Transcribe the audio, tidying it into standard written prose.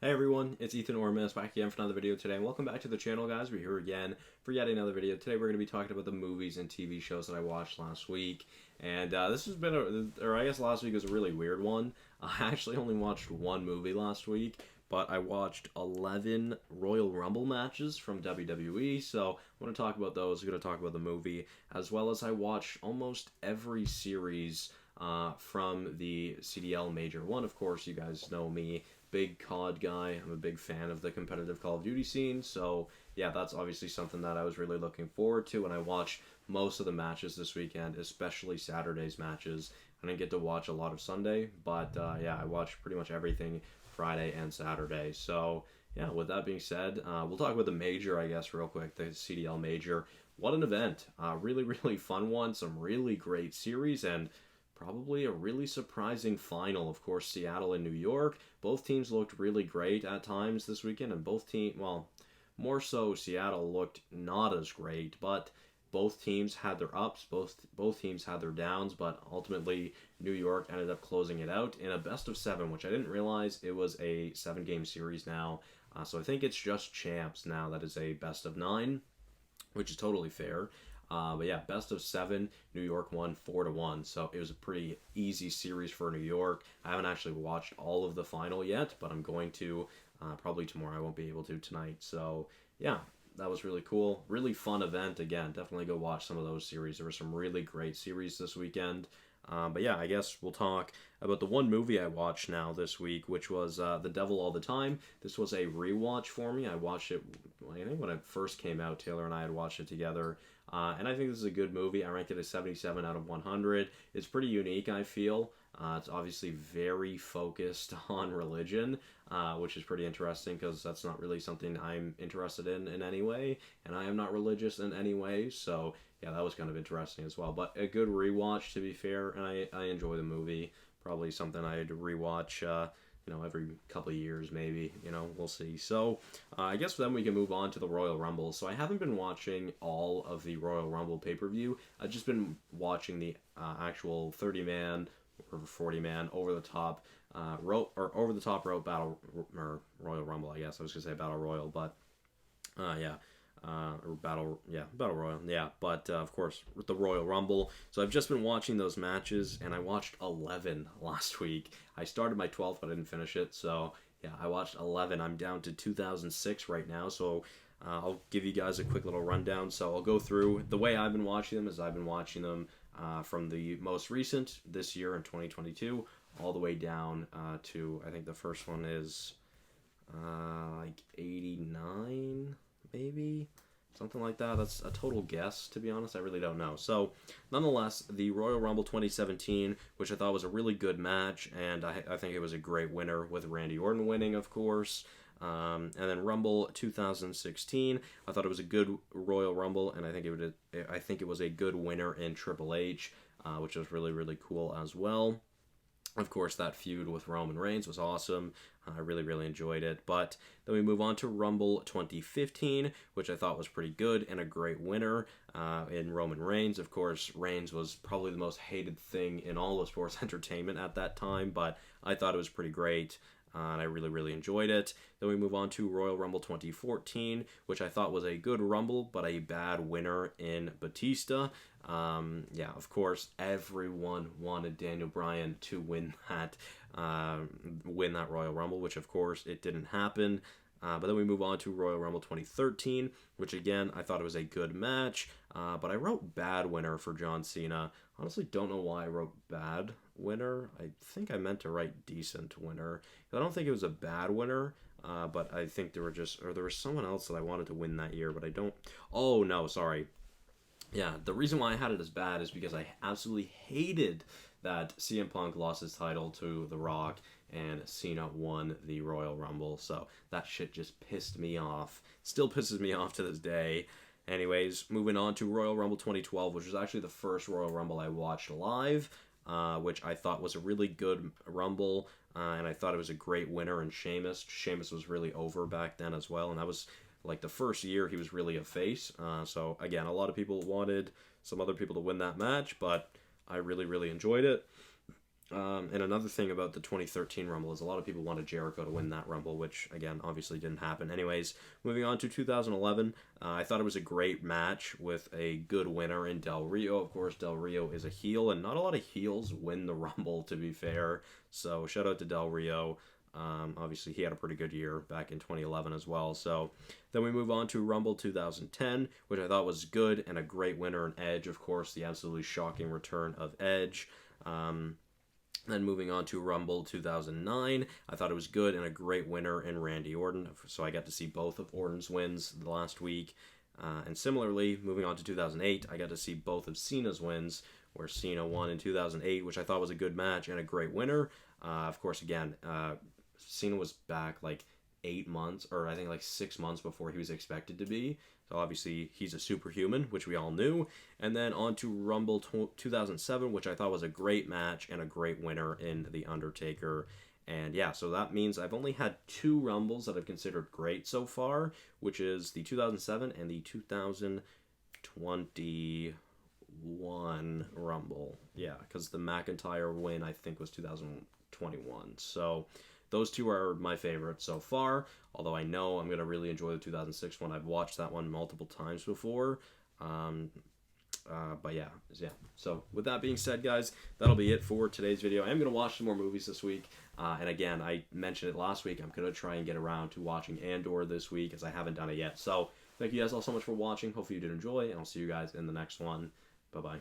Hey everyone, it's Ethan Ormis back again for another video today, and welcome back to the channel, guys. We're here again for yet another video. Today we're going to be talking about the movies and TV shows that I watched last week, and this has been, or I guess last week was a really weird one. I actually only watched one movie last week, but I watched 11 Royal Rumble matches from WWE, so I want to talk about those. I'm going to talk about the movie, as well as I watched almost every series from the CDL Major 1. Of course, you guys know me, big COD guy. I'm a big fan of the competitive Call of Duty scene, so yeah, that's obviously something that I was really looking forward to, and I watched most of the matches this weekend, especially Saturday's matches. I didn't get to watch a lot of Sunday, but yeah, I watched pretty much everything Friday and Saturday. So yeah, with that being said, we'll talk about the Major, I guess, real quick, the CDL Major. What an event. Really, really fun one, some really great series, and probably a really surprising final. Of course, Seattle and New York. Both teams looked really great at times this weekend, and well, more so Seattle looked not as great, but both teams had their ups, both teams had their downs, but ultimately New York ended up closing it out in a best of 7, which I didn't realize it was a 7-game series now. So I think it's just champs now that is a best of 9, which is totally fair. But yeah, best of 7, New York won 4-1. So it was a pretty easy series for New York. I haven't actually watched all of the final yet, but I'm going to probably tomorrow. I won't be able to tonight. So yeah, that was really cool. Really fun event. Again, definitely go watch some of those series. There were some really great series this weekend. But yeah, I guess we'll talk about the one movie I watched now this week, which was The Devil All the Time. This was a rewatch for me. I watched it, I think when it first came out, Taylor and I had watched it together. And I think this is a good movie. I ranked it a 77 out of 100. It's pretty unique, I feel. It's obviously very focused on religion, which is pretty interesting because that's not really something I'm interested in any way, and I am not religious in any way, so yeah, that was kind of interesting as well. But a good rewatch, to be fair, and I enjoy the movie. Probably something I'd rewatch, every couple of years, maybe. We'll see. So, I guess then we can move on to the Royal Rumble. So, I haven't been watching all of the Royal Rumble pay-per-view. I've just been watching the actual 30-man or 40-man over-the-top rope battle, or Royal Rumble, I guess. I was going to say Battle Royal, but yeah. Battle Royal, yeah, but of course, with the Royal Rumble. So I've just been watching those matches, and I watched 11 last week. I started my 12th, but I didn't finish it, so yeah, I watched 11. I'm down to 2006 right now, so I'll give you guys a quick little rundown. So I'll go through the way I've been watching them. Is I've been watching them from the most recent, this year in 2022, all the way down to, I think the first one is like 89, maybe something like that. That's a total guess, to be honest. I really don't know. So nonetheless, the Royal Rumble 2017, which I thought was a really good match, and I think it was a great winner, with Randy Orton winning, of course. And then Rumble 2016, I thought it was a good Royal Rumble, and I think it was a good winner in Triple H, which was really, really cool as well. Of course, that feud with Roman Reigns was awesome. I really, really enjoyed it. But then we move on to Rumble 2015, which I thought was pretty good and a great winner in Roman Reigns. Of course, Reigns was probably the most hated thing in all of sports entertainment at that time, but I thought it was pretty great. And I really, really enjoyed it. Then we move on to Royal Rumble 2014, which I thought was a good Rumble, but a bad winner in Batista. Yeah, of course, everyone wanted Daniel Bryan to win that Royal Rumble, which of course it didn't happen. But then we move on to Royal Rumble 2013, which again, I thought it was a good match, but I wrote bad winner for John Cena. Honestly, don't know why I wrote bad winner. I think I meant to write decent winner. I don't think it was a bad winner, but I think there was someone else that I wanted to win that year, but I don't. Oh, no, sorry. Yeah, the reason why I had it as bad is because I absolutely hated that CM Punk lost his title to The Rock and Cena won the Royal Rumble. So that shit just pissed me off. Still pisses me off to this day. Anyways, moving on to Royal Rumble 2012, which was actually the first Royal Rumble I watched live, which I thought was a really good Rumble, and I thought it was a great winner in Sheamus. Sheamus was really over back then as well, and that was like the first year he was really a face. So again, a lot of people wanted some other people to win that match, but I really, really enjoyed it. And another thing about the 2013 Rumble is a lot of people wanted Jericho to win that Rumble, which, again, obviously didn't happen. Anyways, moving on to 2011, I thought it was a great match with a good winner in Del Rio. Of course, Del Rio is a heel, and not a lot of heels win the Rumble, to be fair. So, shout out to Del Rio. Obviously, he had a pretty good year back in 2011 as well. So, then we move on to Rumble 2010, which I thought was good and a great winner in Edge. Of course, the absolutely shocking return of Edge. Then moving on to Rumble 2009, I thought it was good and a great winner in Randy Orton. So I got to see both of Orton's wins the last week. And similarly, moving on to 2008, I got to see both of Cena's wins, where Cena won in 2008, which I thought was a good match and a great winner. Of course, again, Cena was back like 8 months, or I think like 6 months before he was expected to be. So obviously he's a superhuman, which we all knew. And then on to Rumble 2007, which I thought was a great match and a great winner in The Undertaker. And yeah, so that means I've only had 2 Rumbles that I've considered great so far, which is the 2007 and the 2021 Rumble. Yeah, because the McIntyre win, I think, was 2021. So those 2 are my favorites so far, although I know I'm going to really enjoy the 2006 one. I've watched that one multiple times before. But yeah. So with that being said, guys, that'll be it for today's video. I am going to watch some more movies this week. And again, I mentioned it last week. I'm going to try and get around to watching Andor this week, as I haven't done it yet. So thank you guys all so much for watching. Hopefully you did enjoy, and I'll see you guys in the next one. Bye-bye.